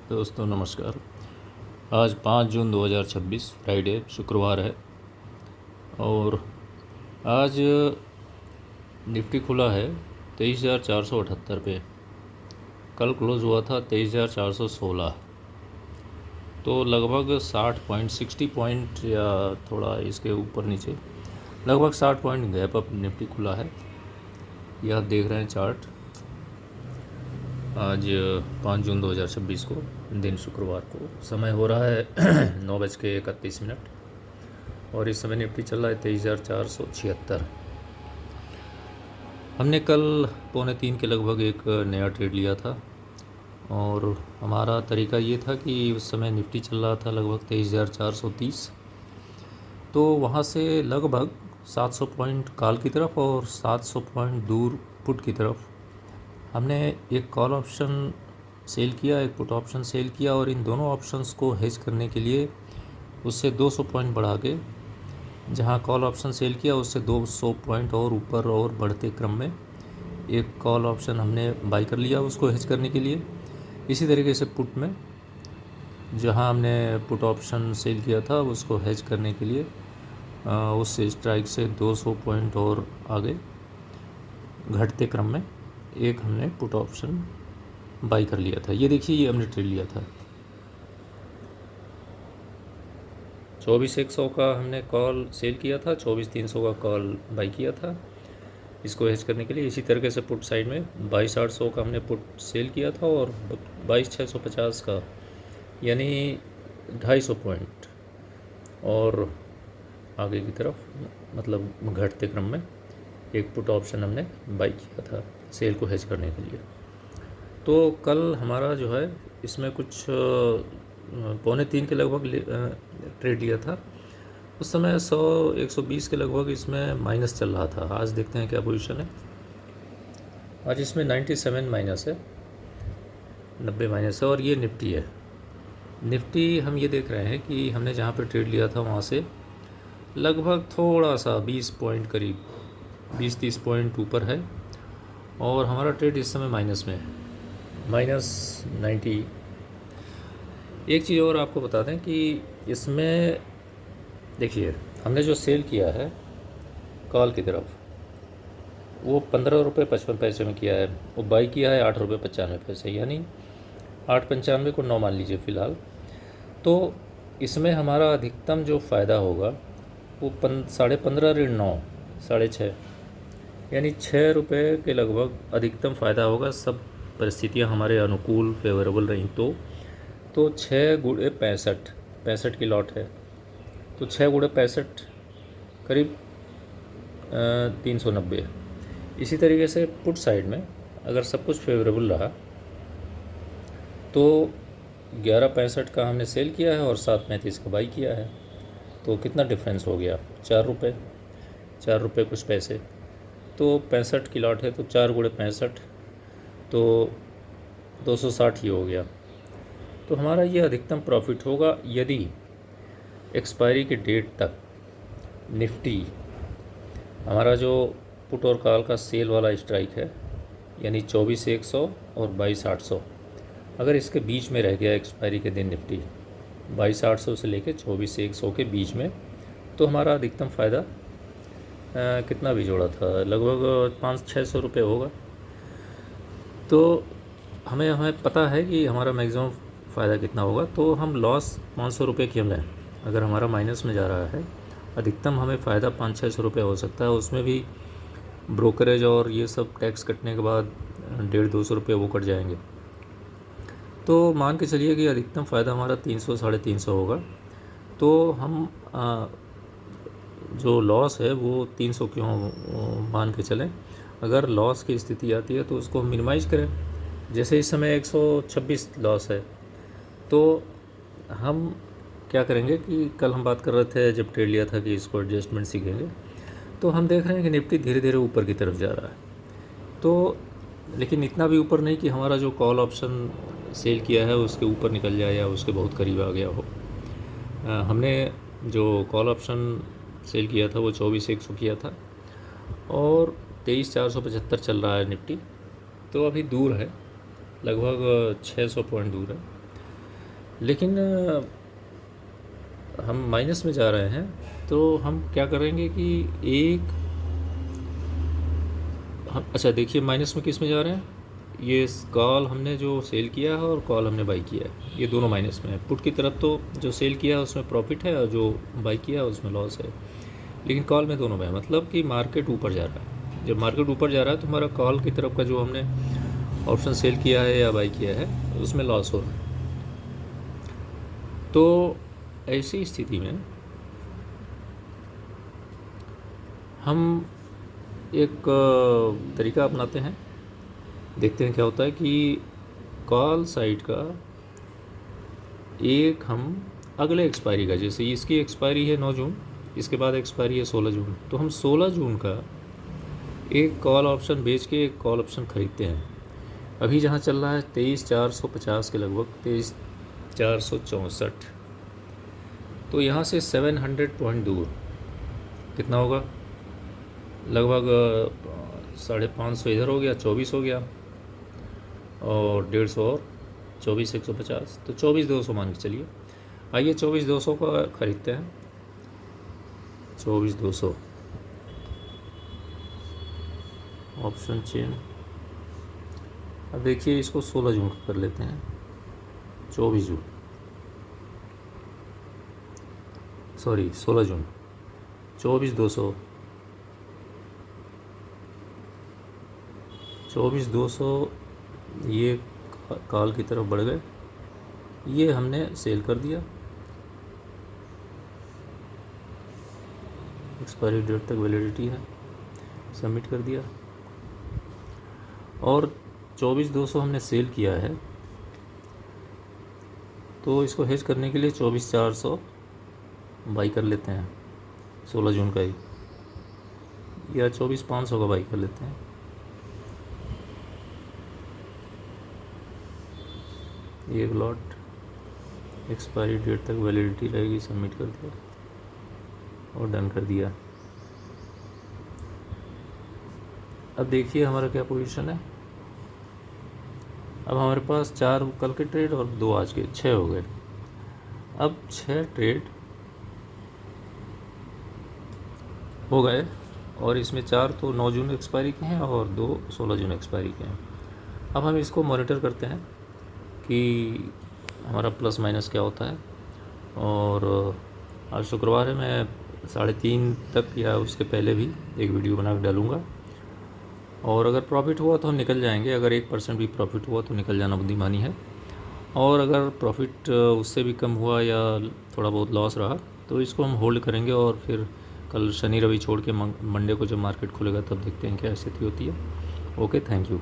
दोस्तों नमस्कार। आज 5 जून 2026 फ्राइडे शुक्रवार है और आज निफ्टी खुला है 23,478 पे। कल क्लोज़ हुआ था 23,416, तो लगभग 60 पॉइंट 60 पॉइंट या थोड़ा इसके ऊपर नीचे लगभग 60 पॉइंट गैप अप निफ्टी खुला है। यह आप देख रहे हैं चार्ट। आज 5 जून 2026 को दिन शुक्रवार को समय हो रहा है 9:31 और इस समय निफ्टी चल रहा है 23,476। हमने कल 2:45 के लगभग एक नया ट्रेड लिया था और हमारा तरीका ये था कि उस समय निफ्टी चल रहा था लगभग 23,430, तो वहाँ से लगभग 700 पॉइंट कॉल की तरफ और 700 पॉइंट दूर पुट की तरफ हमने एक कॉल ऑप्शन सेल किया, एक पुट ऑप्शन सेल किया और इन दोनों ऑप्शंस को हेज करने के लिए उससे 200 पॉइंट बढ़ा के, जहां कॉल ऑप्शन सेल किया उससे 200 पॉइंट और ऊपर और बढ़ते क्रम में एक कॉल ऑप्शन हमने बाई कर लिया उसको हेज करने के लिए। इसी तरीके से पुट में जहां हमने पुट ऑप्शन सेल किया था उसको हेज करने के लिए उस स्ट्राइक से 200 पॉइंट और आगे घटते क्रम में एक हमने पुट ऑप्शन बाई कर लिया था। ये देखिए, ये हमने ट्रेड लिया था 24,100 का हमने कॉल सेल किया था, 24,300 का कॉल बाई किया था इसको हेज करने के लिए। इसी तरीके से पुट साइड में 22,800 का हमने पुट सेल किया था और 22,650 का यानी 250 पॉइंट और आगे की तरफ मतलब घटते क्रम में एक पुट ऑप्शन हमने बाई किया था सेल को हेज करने के लिए। तो कल हमारा जो है इसमें कुछ 2:45 के लगभग ट्रेड लिया था। उस समय 100-120 के लगभग इसमें माइनस चल रहा था। आज देखते हैं क्या पोजीशन है। आज इसमें 97 माइनस है, 90 माइनस है और ये निफ्टी है। निफ्टी हम ये देख रहे हैं कि हमने जहाँ पे ट्रेड लिया था वहाँ से लगभग थोड़ा सा 20 पॉइंट करीब 20-30 पॉइंट ऊपर है और हमारा ट्रेड इस समय माइनस में है, -90। एक चीज़ और आपको बता दें कि इसमें देखिए, हमने जो सेल किया है कॉल की तरफ वो 15 रुपये 55 पैसे में किया है, वो बाई किया है 8 रुपये 95 पैसे, यानी 8.95 को 9 मान लीजिए फ़िलहाल। तो इसमें हमारा अधिकतम जो फ़ायदा होगा वो 15.5 ऋण 9 6.5 यानी 6 रुपये के लगभग अधिकतम फ़ायदा होगा। सब परिस्थितियां हमारे अनुकूल फेवरेबल रहीं तो 6 गुणे 65 की लॉट है, तो 6 गुणे 65 करीब 390। इसी तरीके से पुट साइड में अगर सब कुछ फेवरेबल रहा तो 11.65 का हमने सेल किया है और 7.35 का बाई किया है, तो कितना डिफरेंस हो गया? 4 रुपये कुछ पैसे। तो 65 की लॉट है तो 4 गुणे 65 तो 260 ही हो गया। तो हमारा ये अधिकतम प्रॉफिट होगा यदि एक्सपायरी के डेट तक निफ्टी हमारा जो पुट और कॉल का सेल वाला स्ट्राइक है यानी 24,100 और 22,800, अगर इसके बीच में रह गया एक्सपायरी के दिन निफ्टी 22,800 से लेकर 24,100 के बीच में, तो हमारा अधिकतम फ़ायदा कितना भी जोड़ा था लगभग 500-600 रुपये होगा। तो हमें पता है कि हमारा मैक्सिमम फ़ायदा कितना होगा, तो हम लॉस 500 रुपये क्यों लें? अगर हमारा माइनस में जा रहा है अधिकतम हमें फ़ायदा 500-600 रुपये हो सकता है, उसमें भी ब्रोकरेज और ये सब टैक्स कटने के बाद 150-200 रुपये वो कट जाएंगे। तो मान के चलिए कि अधिकतम फ़ायदा हमारा 300-350 होगा, तो हम जो लॉस है वो 300 क्यों मान के चलें। अगर लॉस की स्थिति आती है तो उसको मिनिमाइज़ करें। जैसे इस समय 126 लॉस है, तो हम क्या करेंगे कि कल हम बात कर रहे थे जब ट्रेड लिया था कि इसको एडजस्टमेंट सीखेंगे, तो हम देख रहे हैं कि निफ्टी धीरे धीरे ऊपर की तरफ जा रहा है। तो लेकिन इतना भी ऊपर नहीं कि हमारा जो कॉल ऑप्शन सेल किया है उसके ऊपर निकल जाए या उसके बहुत करीब आ गया हो। हमने जो कॉल ऑप्शन सेल किया था वो 24,100 किया था और 23,475 चल रहा है निफ्टी, तो अभी दूर है, लगभग 600 पॉइंट दूर है। लेकिन हम माइनस में जा रहे हैं, तो हम क्या करेंगे कि एक अच्छा देखिए, माइनस में किस में जा रहे हैं, ये कॉल हमने जो सेल किया है और कॉल हमने बाई किया है, ये दोनों माइनस में है। पुट की तरफ तो जो सेल किया है उसमें प्रॉफिट है और जो बाई किया है उसमें लॉस है, लेकिन कॉल में दोनों में है। मतलब कि मार्केट ऊपर जा रहा है। जब मार्केट ऊपर जा रहा है तो हमारा कॉल की तरफ का जो हमने ऑप्शन सेल किया है या बाई किया है उसमें लॉस हो रहा है। तो ऐसी स्थिति में हम एक तरीका अपनाते हैं, देखते हैं क्या होता है कि कॉल साइड का एक हम अगले एक्सपायरी का, जैसे इसकी एक्सपायरी है 9 जून, इसके बाद एक्सपायरी है 16 जून, तो हम 16 जून का एक कॉल ऑप्शन बेच के एक कॉल ऑप्शन ख़रीदते हैं। अभी जहाँ चल रहा है 23,450 के लगभग, 23,464, तो यहाँ से 700 पॉइंट दूर कितना होगा, लगभग 550 इधर हो गया, 24 हो गया, और 150 और 24,150, तो 24,200 मान के चलिए। आइए 24,200 का ख़रीदते हैं। 24,200 ऑप्शन चेन। अब देखिए इसको 16 जून का कर लेते हैं, 24 जून, सॉरी 16 जून, 24,200, 24,200 ये कॉल की तरफ बढ़ गए, ये हमने सेल कर दिया, एक्सपायरी डेट तक वैलिडिटी है, सबमिट कर दिया। और 24,200 हमने सेल किया है, तो इसको हेज करने के लिए 24,400 बाई कर लेते हैं 16 जून का ही, या 24,500 का बाई कर लेते हैं। एक लॉट, एक्सपायरी डेट तक वैलिडिटी रहेगी, सबमिट कर दिया और डन कर दिया। अब देखिए हमारा क्या पोजीशन है। अब हमारे पास 4 कल के ट्रेड और 2 आज के, 6 हो गए। अब 6 ट्रेड हो गए, और इसमें 4 तो 9 जून एक्सपायरी के हैं और 2 16 जून एक्सपायरी के हैं। अब हम इसको मॉनिटर करते हैं कि हमारा प्लस माइनस क्या होता है। और आज शुक्रवार है, मैं 3:30 तक या उसके पहले भी एक वीडियो बना के डालूँगा। और अगर प्रॉफिट हुआ तो हम निकल जाएंगे, अगर 1% भी प्रॉफिट हुआ तो निकल जाना बुद्धिमानी है। और अगर प्रॉफिट उससे भी कम हुआ या थोड़ा बहुत लॉस रहा तो इसको हम होल्ड करेंगे, और फिर कल शनि रवि छोड़ के मंडे को जब मार्केट खुलेगा तब देखते हैं क्या स्थिति होती है। Okay, thank you.